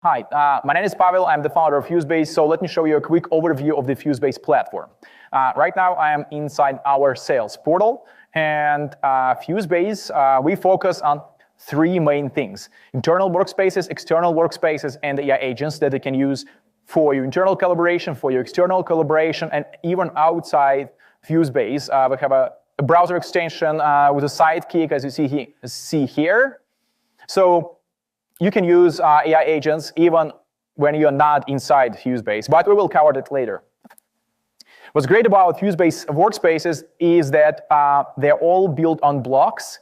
Hi, my name is Pavel. I'm the founder of FuseBase. So let me show you a quick overview of the FuseBase platform. Right now, I am inside our sales portal. And FuseBase, we focus on three main things: internal workspaces, external workspaces, and AI agents that you can use for your internal collaboration, for your external collaboration, and even outside FuseBase. We have a browser extension with a sidekick, as you see here. So you can use AI agents even when you're not inside FuseBase, but we will cover that later. What's great about FuseBase workspaces is that they're all built on blocks,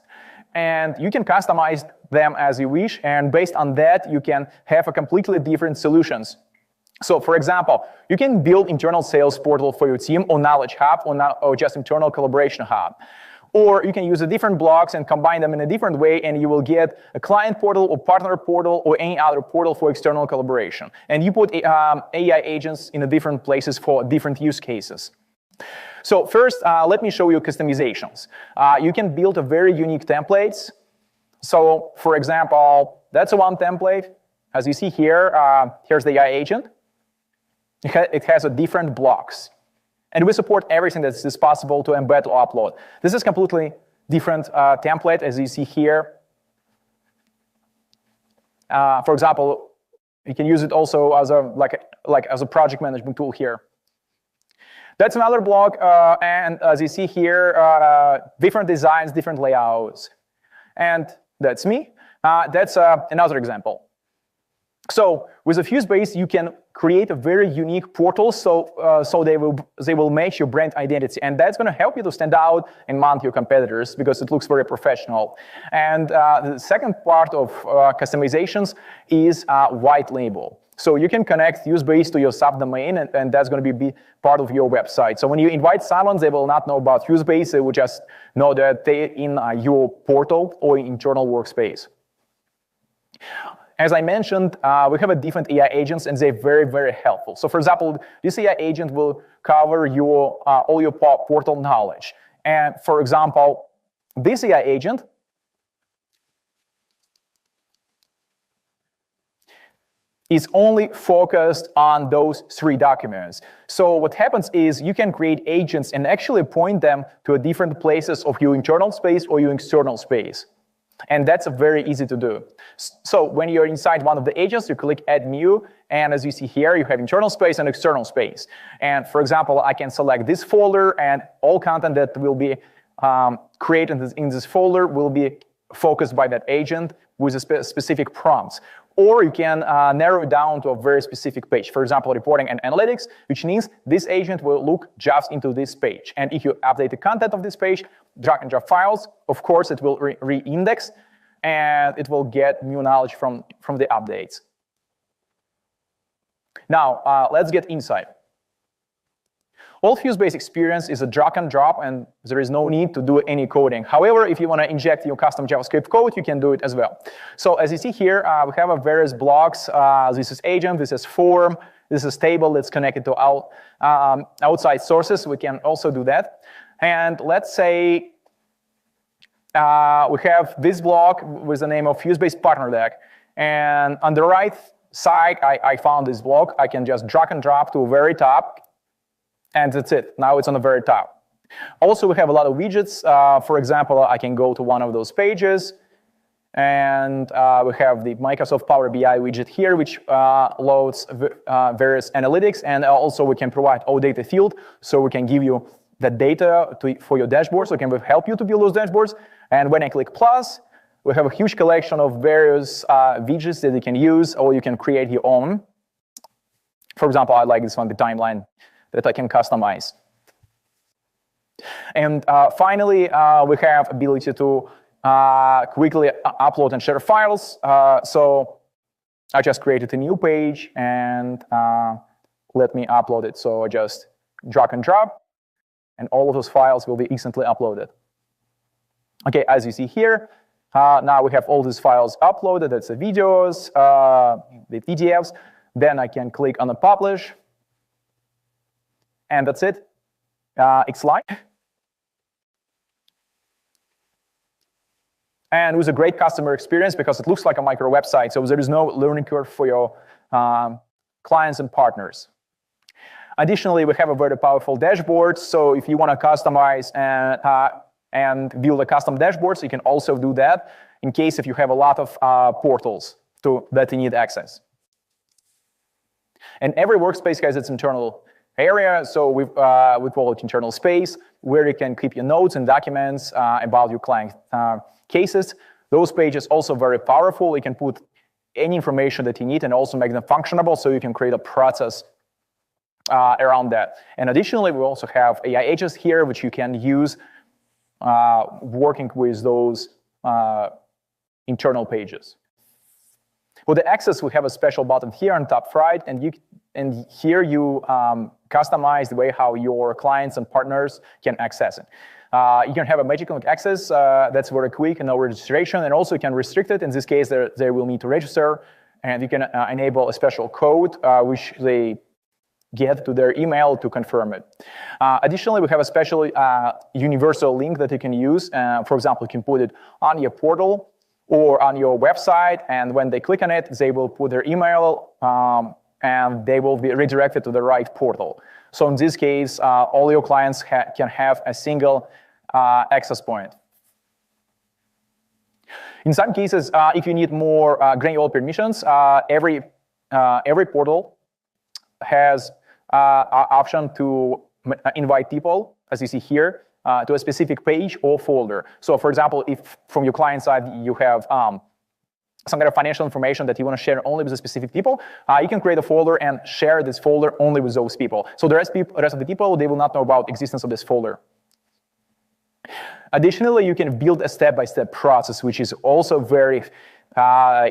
and you can customize them as you wish, and based on that, you can have a completely different solutions. So, for example, you can build internal sales portal for your team, or knowledge hub, or just internal collaboration hub. Or you can use the different blocks and combine them in a different way, and you will get a client portal or partner portal or any other portal for external collaboration. And you put AI agents in the different places for different use cases. So first, let me show you customizations. You can build a very unique templates. So for example, that's one template. As you see here, here's the AI agent. It has a different blocks. And we support everything that is possible to embed or upload. This is completely different template, as you see here. For example, you can use it also as a as a project management tool here. That's another block, and as you see here, different designs, different layouts. And that's me. That's another example. So with a FuseBase, you can create a very unique portal, so they will match your brand identity, and that's going to help you to stand out among your competitors because it looks very professional. And the second part of customizations is white label. So you can connect FuseBase to your subdomain, and that's going to be part of your website. So when you invite someone, they will not know about FuseBase; they will just know that they're in your portal or internal workspace. As I mentioned, we have a different AI agents, and they're very, very helpful. So for example, this AI agent will cover all your portal knowledge. And for example, this AI agent is only focused on those three documents. So what happens is you can create agents and actually point them to different places of your internal space or your external space. And that's very easy to do. So when you're inside one of the agents, you click Add New, and as you see here, you have internal space and external space. And for example, I can select this folder, and all content that will be created in this folder will be focused by that agent with a specific prompts. Or you can narrow it down to a very specific page. For example, reporting and analytics, which means this agent will look just into this page. And if you update the content of this page, drag and drop files, of course, it will re-index, and it will get new knowledge from the updates. Now, let's get inside. All FuseBase experience is a drag and drop, and there is no need to do any coding. However, if you want to inject your custom JavaScript code, you can do it as well. So as you see here, we have various blocks. This is agent, this is form, this is table that's connected to outside sources. We can also do that. And let's say we have this block with the name of FuseBase Partner Deck. And on the right side, I found this block. I can just drag and drop to the very top. And that's it. Now it's on the very top. Also, we have a lot of widgets. For example, I can go to one of those pages, and we have the Microsoft Power BI widget here, which loads various analytics, and also we can provide all data field, so we can give you the data for your dashboard, so it can help you to build those dashboards. And when I click plus, we have a huge collection of various widgets that you can use, or you can create your own. For example, I like this one, the timeline, that I can customize. And finally, we have ability to quickly upload and share files. So I just created a new page, and let me upload it. So I just drag and drop, and all of those files will be instantly uploaded. OK, as you see here, now we have all these files uploaded. That's the videos, the PDFs. Then I can click on the publish. And that's it. It's live. and with a great customer experience because it looks like a micro website, so there is no learning curve for your clients and partners. Additionally, we have a very powerful dashboard, so if you want to customize and build a custom dashboards, you can also do that in case if you have a lot of portals that you need access. And every workspace has its internal area, so we call it internal space, where you can keep your notes and documents about your client cases. Those pages also very powerful. You can put any information that you need and also make them functionable, so you can create a process around that. And additionally, we also have AI agents here, which you can use working with those internal pages. For the access, we have a special button here on top right, and here you customize the way how your clients and partners can access it. You can have a magic link access that's very quick and no registration, and also you can restrict it. In this case, they will need to register, and you can enable a special code which they get to their email to confirm it. Additionally, we have a special universal link that you can use. For example, you can put it on your portal or on your website, and when they click on it, they will put their email and they will be redirected to the right portal. So in this case, all your clients can have a single access point. In some cases, if you need more granular permissions, every portal has option to invite people, as you see here, to a specific page or folder. So for example, if from your client side you have some kind of financial information that you want to share only with the specific people, you can create a folder and share this folder only with those people. So the rest of the people, they will not know about the existence of this folder. Additionally, you can build a step-by-step process, which is also very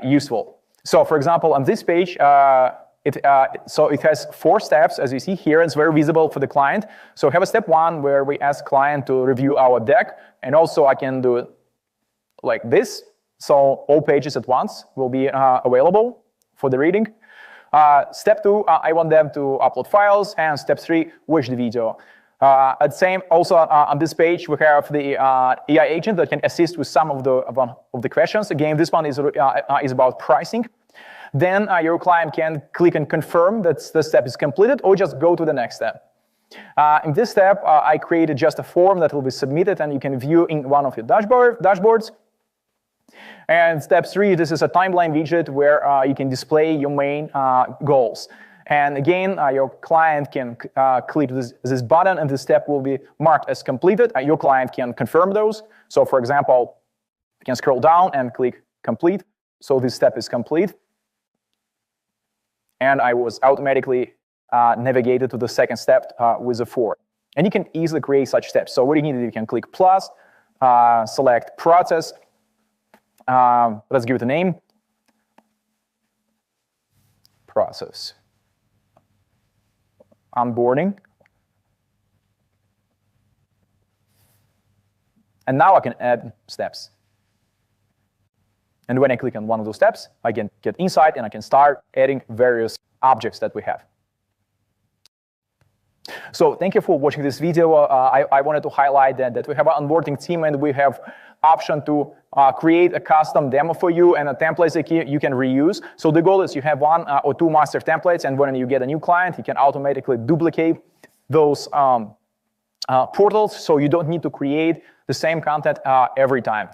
useful. So for example, on this page, so it has 4 steps, as you see here. It's very visible for the client. So we have a step 1 where we ask client to review our deck, and also I can do it like this. So all pages at once will be available for the reading. Step 2, I want them to upload files, and step 3, watch the video. Also on this page, we have the AI agent that can assist with some of the questions. Again, this one is about pricing. Then your client can click and confirm that the step is completed, or just go to the next step. In this step, I created just a form that will be submitted, and you can view in one of your dashboards. And step 3, this is a timeline widget where you can display your main goals. And again, your client can click this button, and this step will be marked as completed. Your client can confirm those. So for example, you can scroll down and click complete. So this step is complete. And I was automatically navigated to the second step with a 4. And you can easily create such steps. So what you need, you can click plus, select process. Let's give it a name. Process. Onboarding. And now I can add steps. And when I click on one of those steps, I can get insight, and I can start adding various objects that we have. So thank you for watching this video. I wanted to highlight that we have an onboarding team, and we have option to create a custom demo for you and a template that you can reuse. So the goal is you have 1 or 2 master templates, and when you get a new client, you can automatically duplicate those portals, so you don't need to create the same content every time.